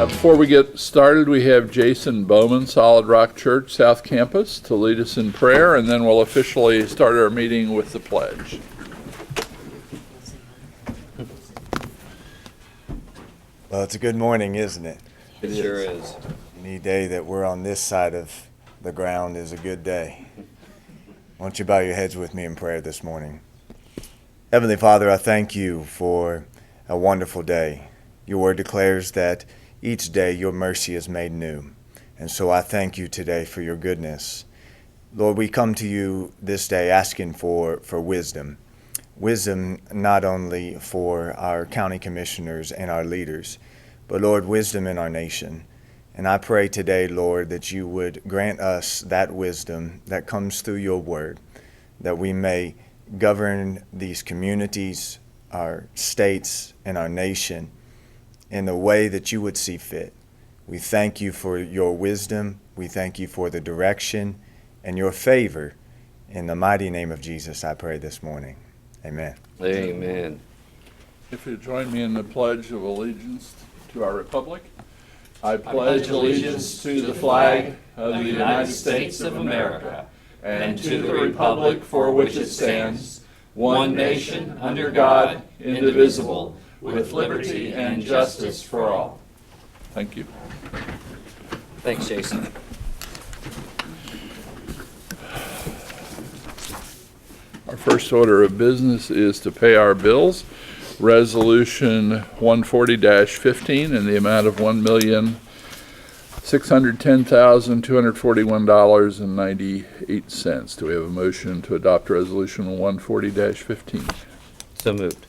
Before we get started, we have Jason Bowman, Solid Rock Church, South Campus, to lead us in prayer, and then we'll officially start our meeting with the pledge. Well, it's a good morning, isn't it? It sure is. Any day that we're on this side of the ground is a good day. Won't you bow your heads with me in prayer this morning? Heavenly Father, I thank you for a wonderful day. Your word declares that each day your mercy is made new. And so I thank you today for your goodness. Lord, we come to you this day asking for wisdom. Wisdom not only for our county commissioners and our leaders, but Lord, wisdom in our nation. And I pray today, Lord, that you would grant us that wisdom that comes through your word, that we may govern these communities, our states, and our nation in the way that you would see fit. We thank you for your wisdom. We thank you for the direction and your favor. In the mighty name of Jesus, I pray this morning. Amen. Amen. If you join me in the Pledge of Allegiance to our Republic. I pledge allegiance to the flag of the United States of America and to the republic for which it stands, one nation, under God, indivisible, with liberty and justice for all. Thank you. Thanks, Jason. Our first order of business is to pay our bills. Resolution 140-15 in the amount of $1,610,241.98. Do we have a motion to adopt Resolution 140-15? So moved.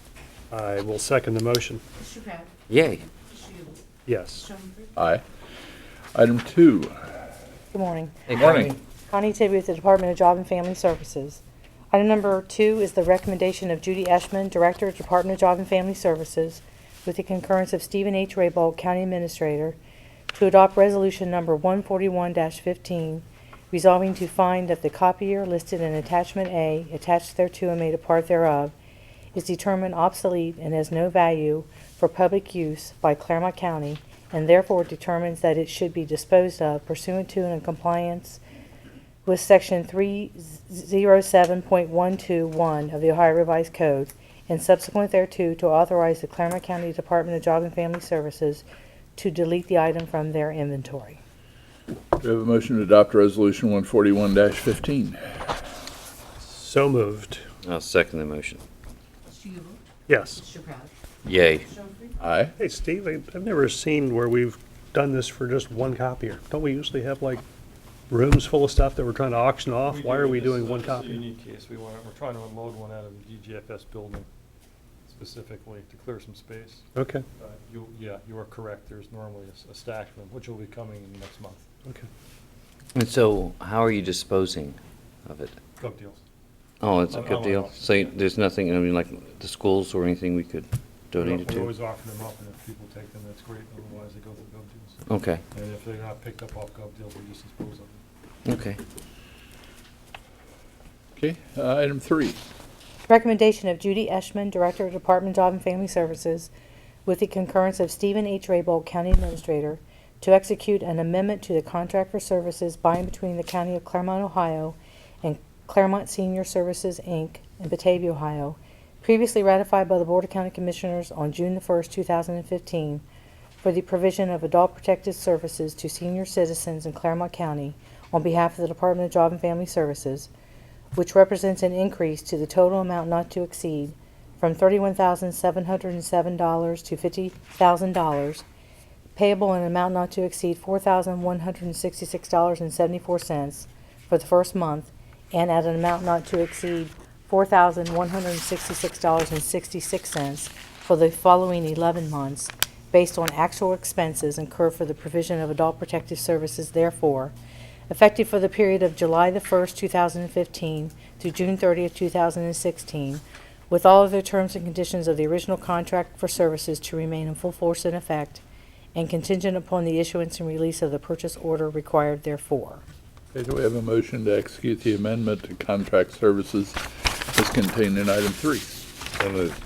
I will second the motion. Mr. Pratt? Yay. Mr. Yule? Yes. Schoenberg? Aye. Item 2. Good morning. Hey, Morning. Connie Tibby with the Department of Job and Family Services. Item number 2 is the recommendation of Judy Eschman, Director of Department of Job and Family Services, with the concurrence of Stephen H. Raybold, County Administrator, to adopt Resolution number 141-15, resolving to find that the copier listed in Attachment A, attached thereto and made a part thereof, is determined obsolete and has no value for public use by Clermont County, and therefore determines that it should be disposed of pursuant to and in compliance with Section 307.121 of the Ohio Revised Code, and subsequent thereto to authorize the Clermont County Department of Job and Family Services to delete the item from their inventory. Do we have a motion to adopt Resolution 141-15? So moved. I'll second the motion. Mr. Yule? Yes. Mr. Pratt? Yay. Mr. Schoenberg? Aye. Hey, Steve, I've never seen where we've done this for just one copier. Don't we usually have like rooms full of stuff that we're trying to auction off? Why are we doing one This is a copy? unique case. We're trying to unload one out of the DGFS building specifically to clear some space. Okay, You are correct. There's normally a stack of them, which will be coming next month. okay. And so, how are you disposing of it? Gov deals. Oh, it's a I'm good on deal? it. So there's nothing, I mean, like the schools or anything we could donate it We to? always offer them up, and if people take them, that's great. Otherwise, they go to Gov deals. Okay, And if they're not picked up off Gov deals, we just dispose of them. okay. Okay. Item 3. Recommendation of Judy Eschman, Director of Department of Job and Family Services, with the concurrence of Stephen H. Raybold, County Administrator, to execute an amendment to the contract for services by and between the County of Clermont, Ohio, and Clermont Senior Services, Inc., in Batavia, Ohio, previously ratified by the Board of County Commissioners on June the 1st, 2015, for the provision of adult protective services to senior citizens in Clermont County on behalf of the Department of Job and Family Services, which represents an increase to the total amount not to exceed from $31,707 to $50,000, payable in an amount not to exceed $4,166.74 for the first month, and at an amount not to exceed $4,166.66 for the following 11 months, based on actual expenses incurred for the provision of adult protective services, therefore, effective for the period of July the 1st, 2015 through June 30th, 2016, with all other terms and conditions of the original contract for services to remain in full force and effect, and contingent upon the issuance and release of the purchase order required therefore. Okay, do we have a motion to execute the amendment to contract services as contained in item 3? So moved.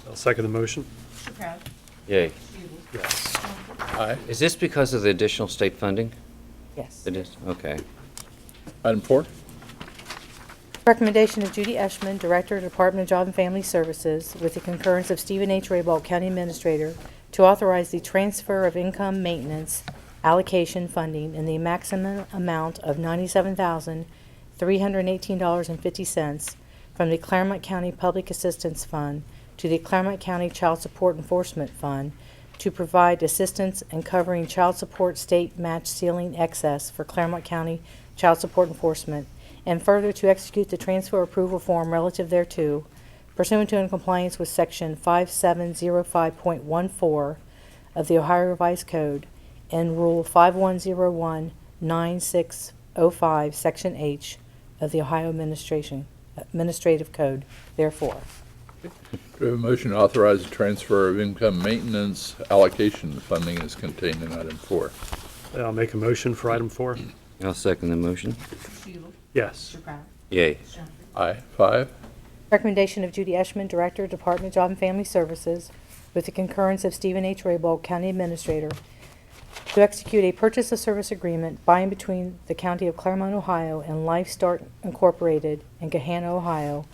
I'll second the motion. Mr. Pratt? Yay. Mr. Yule? Yes. Mr. Schoenberg? Aye. Is this because of the additional state funding? Yes. It is, okay. Item 4. Recommendation of Judy Eschman, Director, Department of Job and Family Services, with the concurrence of Stephen H. Raybold, County Administrator, to authorize the transfer of income maintenance allocation funding in the maximum amount of $97,318.50 from the Clermont County Public Assistance Fund to the Clermont County Child Support Enforcement Fund to provide assistance in covering child support state match ceiling excess for Clermont County Child Support Enforcement, and further to execute the transfer approval form relative thereto, pursuant to and in compliance with Section 5705.14 of the Ohio Revised Code and Rule 5101-9605, Section H of the Ohio Administrative Code, therefore. Do we have a motion to authorize the transfer of income maintenance allocation funding as contained in item 4? I'll make a motion for item 4. I'll second the motion. Yes. Yay. Aye. 5. Recommendation of Judy Eschman, Director, Department of Job and Family Services, with the concurrence of Stephen H. Raybold, County Administrator, to execute a purchase of service agreement by and between the County of Clermont, Ohio, and LifeStart Incorporated in Gahanna, Ohio,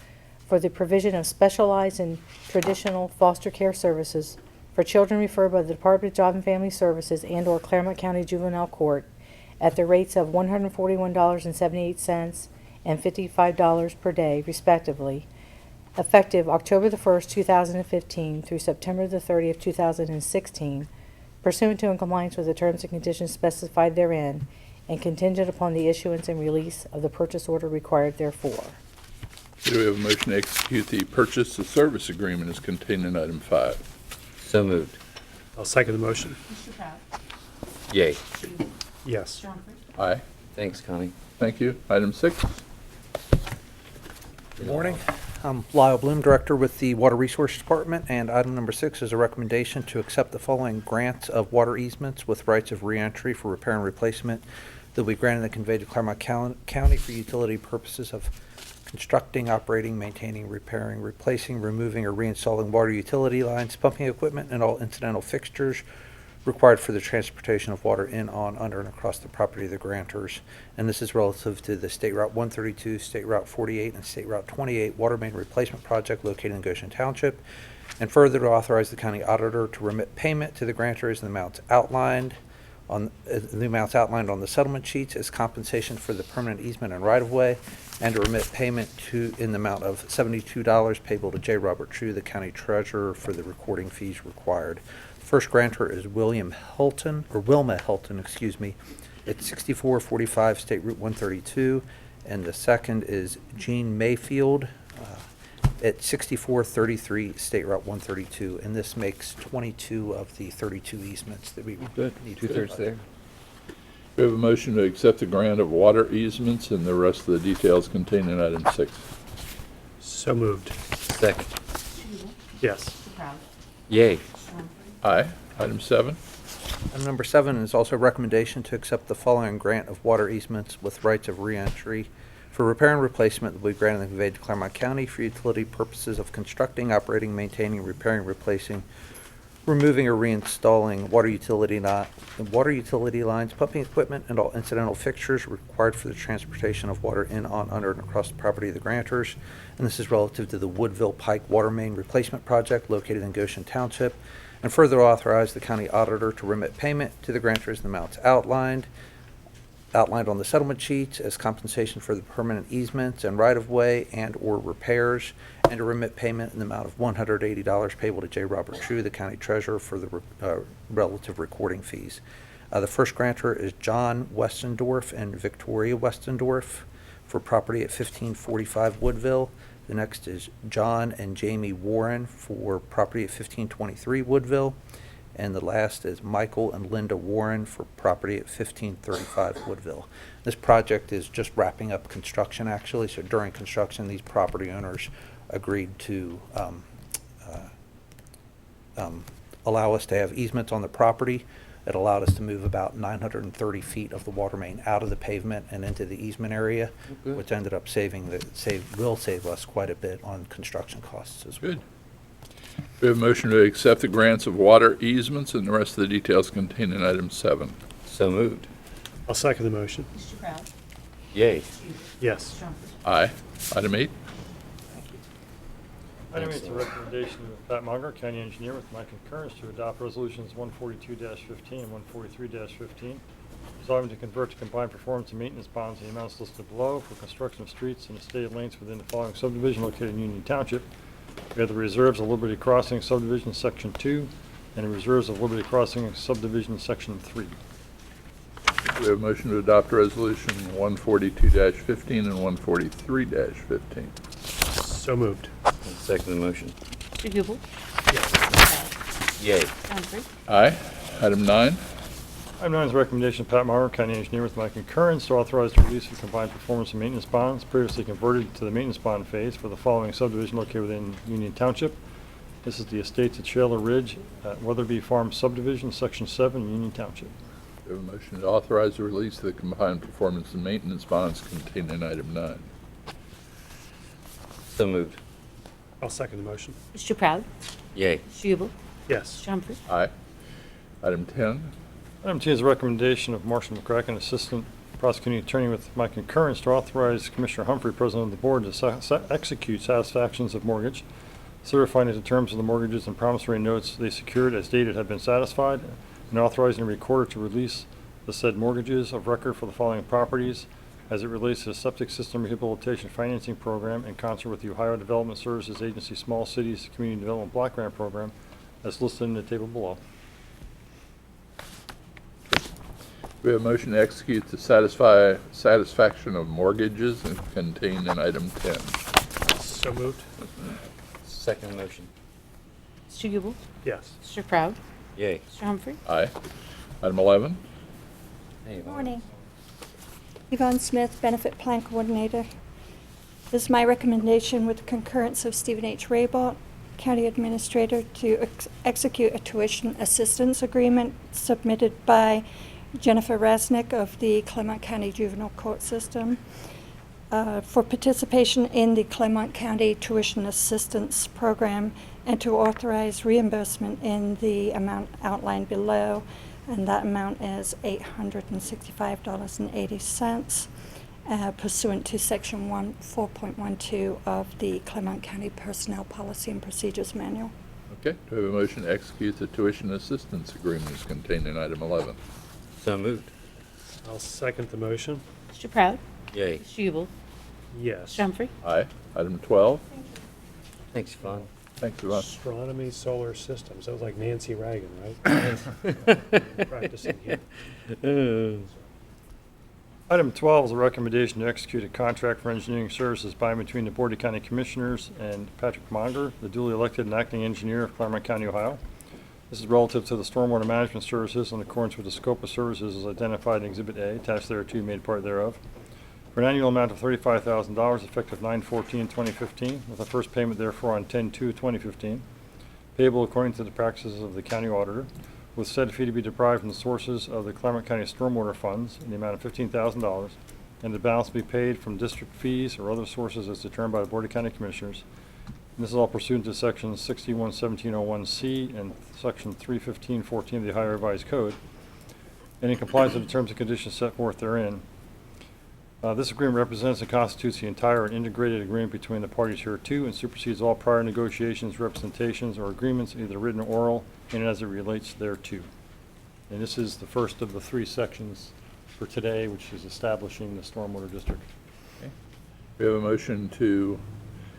for the provision of specialized and traditional foster care services for children referred by the Department of Job and Family Services and/or Clermont County Juvenile Court at the rates of $141.78 and $55 per day, respectively, effective October the 1st, 2015 through September the 30th, 2016, pursuant to and compliance with the terms and conditions specified therein, and contingent upon the issuance and release of the purchase order required therefore. Do we have a motion to execute the purchase of service agreement as contained in item 5? So moved. I'll second the motion. Yay. Yes. Aye. Thanks, Connie. Thank you. Item 6. Good morning. I'm Lyle Bloom, Director with the Water Resource Department, and item number 6 is a recommendation to accept the following grants of water easements with rights of reentry for repair and replacement that will be granted and conveyed to Clermont County for utility purposes of constructing, operating, maintaining, repairing, replacing, removing, or reinstalling water utility lines, pumping equipment, and all incidental fixtures required for the transportation of water in, on, under, and across the property of the grantors. And this is relative to the State Route 132, State Route 48, and State Route 28 water main replacement project located in Goshen Township. And further to authorize the county auditor to remit payment to the grantors in the amounts outlined on the settlement sheets as compensation for the permanent easement and right-of-way, and to remit payment in the amount of $72 payable to J. Robert True, the county treasurer, for the recording fees required. First grantor is Wilma Helton, at 6445 State Route 132, and the second is Jean Mayfield at 6433 State Route 132, and this makes 22 of the 32 easements that we Good. need. Two-thirds there. We have a motion to accept the grant of water easements and the rest of the details contained in item 6. So moved. Second. Yes. Yay. Aye. Item 7. Item number 7 is also a recommendation to accept the following grant of water easements with rights of reentry for repair and replacement that will be granted and conveyed to Clermont County for utility purposes of constructing, operating, maintaining, repairing, replacing, removing, or reinstalling water utility lines, pumping equipment, and all incidental fixtures required for the transportation of water in, on, under, and across the property of the grantors. And this is relative to the Woodville Pike water main replacement project located in Goshen Township. And further authorize the county auditor to remit payment to the grantors in the amounts outlined on the settlement sheets as compensation for the permanent easements and right-of-way and/or repairs, and to remit payment in the amount of $180 payable to J. Robert True, the county treasurer, for the relative recording fees. The first grantor is John Westendorf and Victoria Westendorf for property at 1545 Woodville. The next is John and Jamie Warren for property at 1523 Woodville. And the last is Michael and Linda Warren for property at 1535 Woodville. This project is just wrapping up construction, actually. So during construction, these property owners agreed to allow us to have easements on the property. It allowed us to move about 930 feet of the water main out of the pavement and into the easement area, which ended up will save us quite a bit on construction costs as well. Good. We have a motion to accept the grants of water easements and the rest of the details contained in item 7. So moved. I'll second the motion. Mr. Proud? Yay. Yes. Mr. Humphrey? Aye. Item 8. Item 8 is a recommendation of Pat Munger, County Engineer, with my concurrence to adopt resolutions 142-15 and 143-15, resolving to convert to combined performance and maintenance bonds in the amounts listed below for construction of streets and estate lanes within the following subdivision located in Union Township. We have the reserves of Liberty Crossing subdivision Section 2 and the reserves of Liberty Crossing subdivision Section 3. We have a motion to adopt resolution 142-15 and 143-15. So moved. I'll second the motion. Mr. Hubel? Yay. Mr. Humphrey? Aye. Item 9. Item 9 is a recommendation of Pat Munger, County Engineer, with my concurrence to authorize the release of combined performance and maintenance bonds previously converted to the maintenance bond phase for the following subdivision located within Union Township. This is the Estates at Shaler Ridge at Weatherby Farm Subdivision, Section 7, Union Township. We have a motion to authorize the release of the combined performance and maintenance bonds contained in item 9. So moved. I'll second the motion. Mr. Proud? Yay. Mr. Hubel? Yes. Mr. Humphrey? Aye. Item 10. Item 10 is a recommendation of Marshall McCracken, Assistant Prosecuting Attorney, with my concurrence to authorize Commissioner Humphrey, President of the Board, to execute satisfactions of mortgage, certifying that the terms of the mortgages and promissory notes they secured as dated have been satisfied, and authorizing the recorder to release the said mortgages of record for the following properties as it relates to the Septic System Rehabilitation Financing Program in concert with the Ohio Development Services Agency Small Cities Community Development Block Grant Program as listed in the table below. We have a motion to execute the satisfaction of mortgages contained in item 10. So moved. Second motion. Mr. Hubel? Yes. Mr. Proud? Yay. Mr. Humphrey? Aye. Item 11. Hey, Good morning. Yvonne Smith, Benefit Plan Coordinator. This is my recommendation with the concurrence of Stephen H. Raybalt, County Administrator, to execute a tuition assistance agreement submitted by Jennifer Rasnick of the Clermont County Juvenile Court System for participation in the Clermont County Tuition Assistance Program and to authorize reimbursement in the amount outlined below. And that amount is $865.80 pursuant to Section 4.12 of the Clermont County Personnel Policy and Procedures Manual. Okay. Do we have a motion to execute the tuition assistance agreements contained in item 11? So moved. I'll second the motion. Mr. Proud? Yay. Mr. Hubel? Yes. Mr. Humphrey? Aye. Item 12. Thanks, Yvonne. Thanks, Yvonne. Astronomy Solar Systems. That was like Nancy Reagan, right? Practicing here. Item 12 is a recommendation to execute a contract for engineering services by and between the Board of County Commissioners and Patrick Monger, the duly elected and acting engineer of Clermont County, Ohio. This is relative to the stormwater management services in accordance with the scope of services as identified in Exhibit A, attached thereto, made part thereof, for an annual amount of $35,000 effective 9/14/2015, with a first payment therefore on 10/2/2015, payable according to the practices of the county auditor, with said fee to be derived from the sources of the Clermont County stormwater funds in the amount of $15,000, and the balance to be paid from district fees or other sources as determined by the Board of County Commissioners. And this is all pursuant to Section 611701C and Section 31514 of the Ohio Revised Code, and in compliance with the terms and conditions set forth therein. This agreement represents and constitutes the entire and integrated agreement between the parties hereto and supersedes all prior negotiations, representations, or agreements, either written or oral, and as it relates thereto. And this is the first of the 3 sections for today, which is establishing the stormwater district. We have a motion to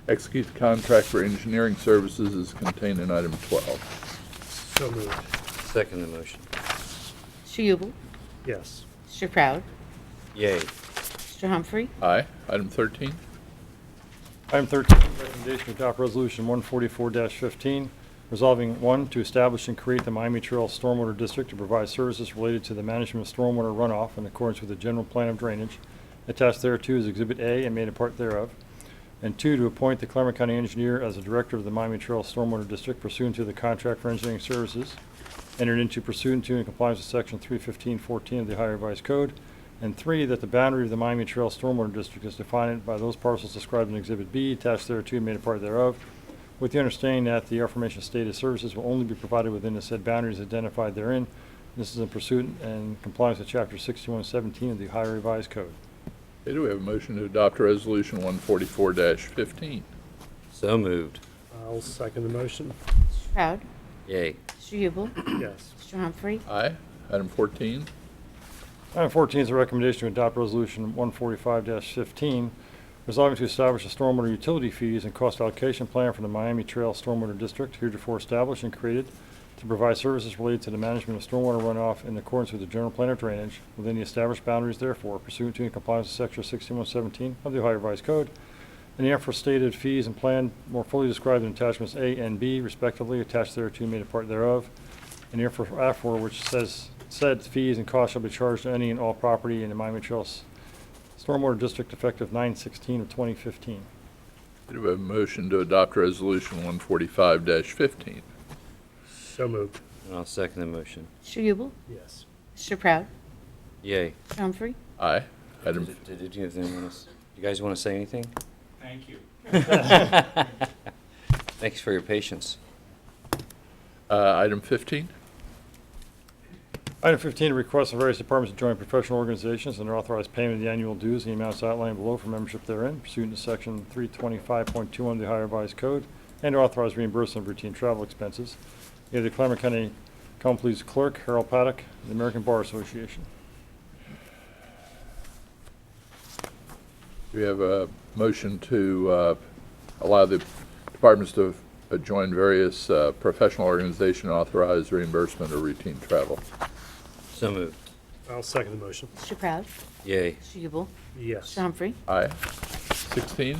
execute the contract for engineering services as contained in item 12. So moved. Second the motion. Mr. Hubel? Yes. Mr. Proud? Yay. Mr. Humphrey? Aye. Item 13. Item 13, recommendation to adopt resolution 144-15, resolving 1, to establish and create the Miami Trail Stormwater District to provide services related to the management of stormwater runoff in accordance with the general plan of drainage. Attached thereto is Exhibit A and made a part thereof. And 2, to appoint the Clermont County Engineer as the Director of the Miami Trail Stormwater District pursuant to the contract for engineering services, entered into pursuant to in compliance with Section 31514 of the Ohio Revised Code. And 3, that the boundary of the Miami Trail Stormwater District is defined by those parcels described in Exhibit B, attached thereto, and made a part thereof, with the understanding that the aforementioned stated services will only be provided within the said boundaries identified therein. This is in pursuit and compliance with Chapter 6117 of the Ohio Revised Code. Okay, do we have a motion to adopt Resolution 144-15? So moved. I'll second the motion. Mr. Proud? Yay. Mr. Yubel? Yes. Mr. Humphrey? Aye. Item 14. Item 14 is a recommendation to adopt Resolution 145-15, resolving to establish a stormwater utility fees and cost allocation plan for the Miami Trail Stormwater District, heretofore established and created to provide services related to the management of stormwater runoff in accordance with the general plan of drainage within the established boundaries therefore, pursuant to and compliance with Section 6117 of the Ohio Revised Code, and the aforestated fees and plan more fully described in attachments A and B respectively, attached thereto made a part thereof, and the afor which says said fees and costs shall be charged to any and all property in the Miami Trail Stormwater District effective 9/16 of 2015. Do we have a motion to adopt Resolution 145-15? So moved. And I'll second the motion. Mr. Yubel? Yes. Mr. Proud? Yay. Mr. Humphrey? Aye. Item, Did you guys want to say anything? Thank you. Thanks for your patience. item 15. Item 15, a request of various departments to join professional organizations and authorized payment of the annual dues in the amounts outlined below for membership therein, pursuant to Section 325.21 of the Ohio Revised Code, and to authorize reimbursement of routine travel expenses. We have the Clermont County Common Pleas Clerk, Harold Paddock, and the American Bar Association. Do we have a motion to allow the departments to join various professional organizations and authorize reimbursement of routine travel? So moved. I'll second the motion. Mr. Proud? Yay. Mr. Yubel? Yes. Mr. Humphrey? Aye. 16.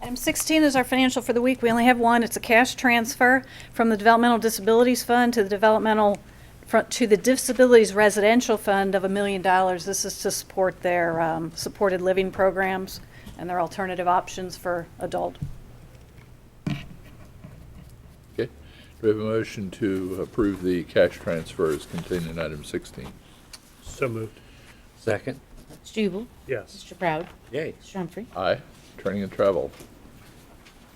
Item 16 is our financial for the week. We only have one. It's a cash transfer from the Developmental Disabilities Fund to the Disabilities Residential Fund of $1 million. This is to support their supported living programs and their alternative options for adult. Okay. Do we have a motion to approve the cash transfers contained in item 16? So moved. Second. Mr. Yubel? Yes. Mr. Proud? Yay. Mr. Humphrey? Aye. Turning and travel.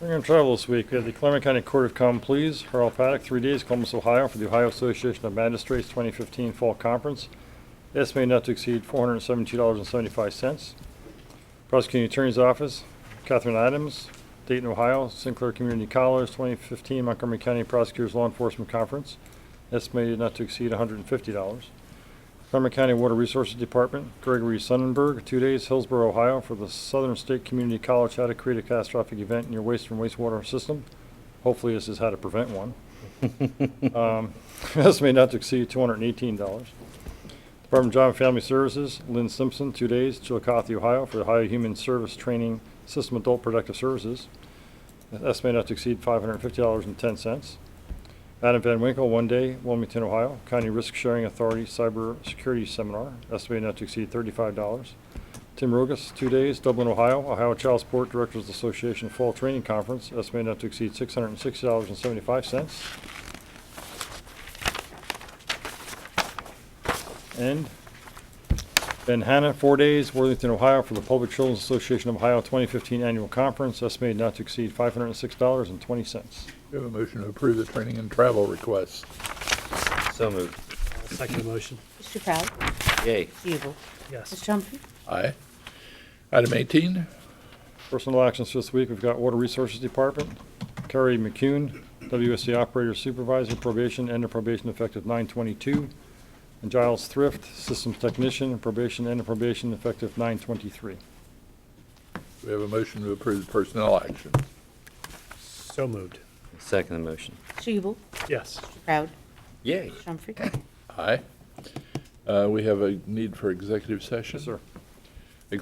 We're going to travel this week. We have the Clermont County Court of Common Pleas, Harold Paddock, 3 days, Columbus, Ohio, for the Ohio Association of Magistrates 2015 Fall Conference. Estimated not to exceed $472.75. Prosecuting Attorney's Office, Catherine Adams, Dayton, Ohio, Sinclair Community College 2015 Montgomery County Prosecutors Law Enforcement Conference. Estimated not to exceed $150. Clermont County Water Resources Department, Gregory Sonnenberg, 2 days, Hillsborough, Ohio, for the Southern State Community College How to Create a Catastrophic Event in Your Waste and Wastewater System. Hopefully this is how to prevent one. Estimated not to exceed $218. Department of Job and Family Services, Lynn Simpson, 2 days, Chillicothe, Ohio, for the Ohio Human Service Training System Adult Productive Services. Estimated not to exceed $550.10. Adam Van Winkle, 1 day, Wilmington, Ohio, County Risk Sharing Authority Cyber Security Seminar, estimated not to exceed $35. Tim Rogas, 2 days, Dublin, Ohio, Ohio Child Support Directors Association Fall Training Conference, estimated not to exceed $660.75. And Ben Hanna, 4 days, Worthington, Ohio, for the Public Children's Association of Ohio 2015 Annual Conference, estimated not to exceed $506.20. We have a motion to approve the training and travel requests. So moved. I'll second the motion. Mr. Proud? Yay. Mr. Yubel? Yes. Mr. Humphrey? Aye. Item 18. Personal actions this week, we've got Water Resources Department, Carrie McCune, WSC Operator Supervisor, probation, end of probation effective 9/22, and Giles Thrift, Systems Technician, probation, end of probation effective 9/23. We have a motion to approve the personnel actions. So moved. Second the motion. Mr. Yubel? Yes. Mr. Proud? Yay. Mr. Humphrey? Aye. We have a need for executive session. Yes,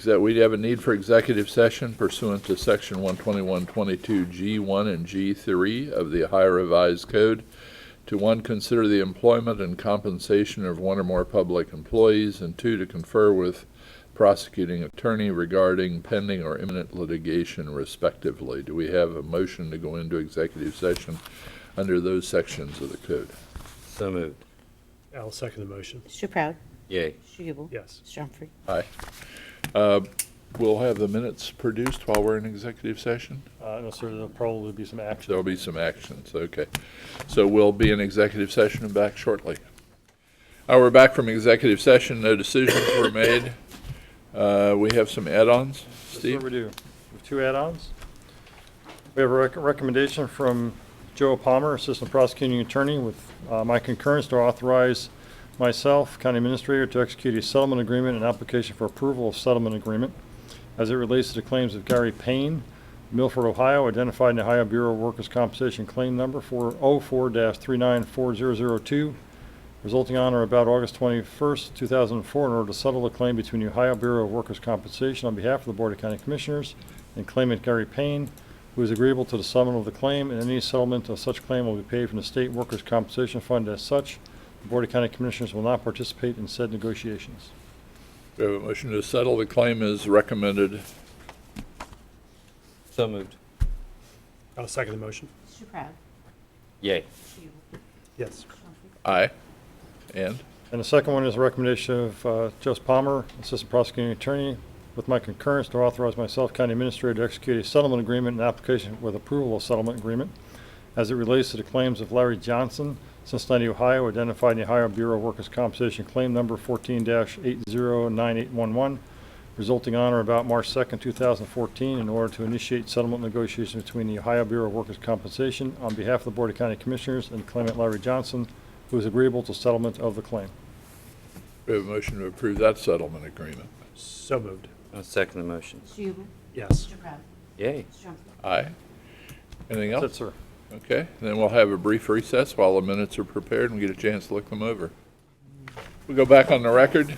sir. We have a need for executive session pursuant to Section 121.22 G1 and G3 of the Ohio Revised Code to 1, consider the employment and compensation of one or more public employees, and 2, to confer with prosecuting attorney regarding pending or imminent litigation respectively. Do we have a motion to go into executive session under those sections of the code? So moved. I'll second the motion. Mr. Proud? Yay. Mr. Yubel? Yes. Mr. Humphrey? Aye. we'll have the minutes produced while we're in executive session? No, sir, there'll probably be some action. There'll be some actions, okay. So we'll be in executive session and back shortly. We're back from executive session. No decisions were made. We have some add-ons. Yes, sir, Steve? we do. We have 2 add-ons. We have a recommendation from Joe Palmer, Assistant Prosecuting Attorney, with my concurrence to authorize myself, County Administrator, to execute a settlement agreement and application for approval of settlement agreement as it relates to the claims of Gary Payne, Milford, Ohio, identified in the Ohio Bureau of Workers' Compensation Claim Number 404-394002, resulting on or about August 21st, 2004, in order to settle a claim between the Ohio Bureau of Workers' Compensation on behalf of the Board of County Commissioners and claimant Gary Payne, who is agreeable to the settlement of the claim, and any settlement of such claim will be paid from the State Workers' Compensation Fund. As such, the Board of County Commissioners will not participate in said negotiations. We have a motion to settle the claim as recommended. So moved. I'll second the motion. Mr. Pratt? Yay. Yes. Aye. And? And the second one is a recommendation of Joseph Palmer, Assistant Prosecuting Attorney, with my concurrence to authorize myself, County Administrator, to execute a settlement agreement and application with approval of settlement agreement as it relates to the claims of Larry Johnson, Cincinnati, Ohio, identified in the Ohio Bureau of Workers' Compensation Claim Number 14-809811, resulting on or about March 2nd, 2014, in order to initiate settlement negotiations between the Ohio Bureau of Workers' Compensation on behalf of the Board of County Commissioners and claimant Larry Johnson, who is agreeable to settlement of the claim. We have a motion to approve that settlement agreement. So moved. I'll second the motion. Mr. Hubel? Yes. Mr. Pratt? Yay. Mr. Humphrey? Aye. Anything else? That's it, sir. Okay, then we'll have a brief recess while the minutes are prepared and we get a chance to look them over. We go back on the record.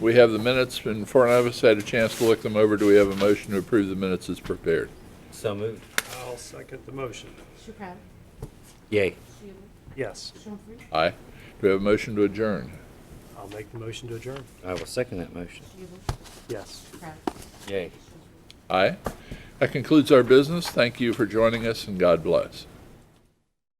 We have the minutes, and four of us had a chance to look them over. Do we have a motion to approve the minutes as prepared? So moved. I'll second the motion. Mr. Pratt? Yay. Mr. Hubel? Yes. Mr. Humphrey? Aye. Do we have a motion to adjourn? I'll make the motion to adjourn. I will second that motion. Mr. Hubel? Yes. Mr. Pratt? Yay. Mr. Humphrey? Aye. That concludes our business. Thank you for joining us, and God bless.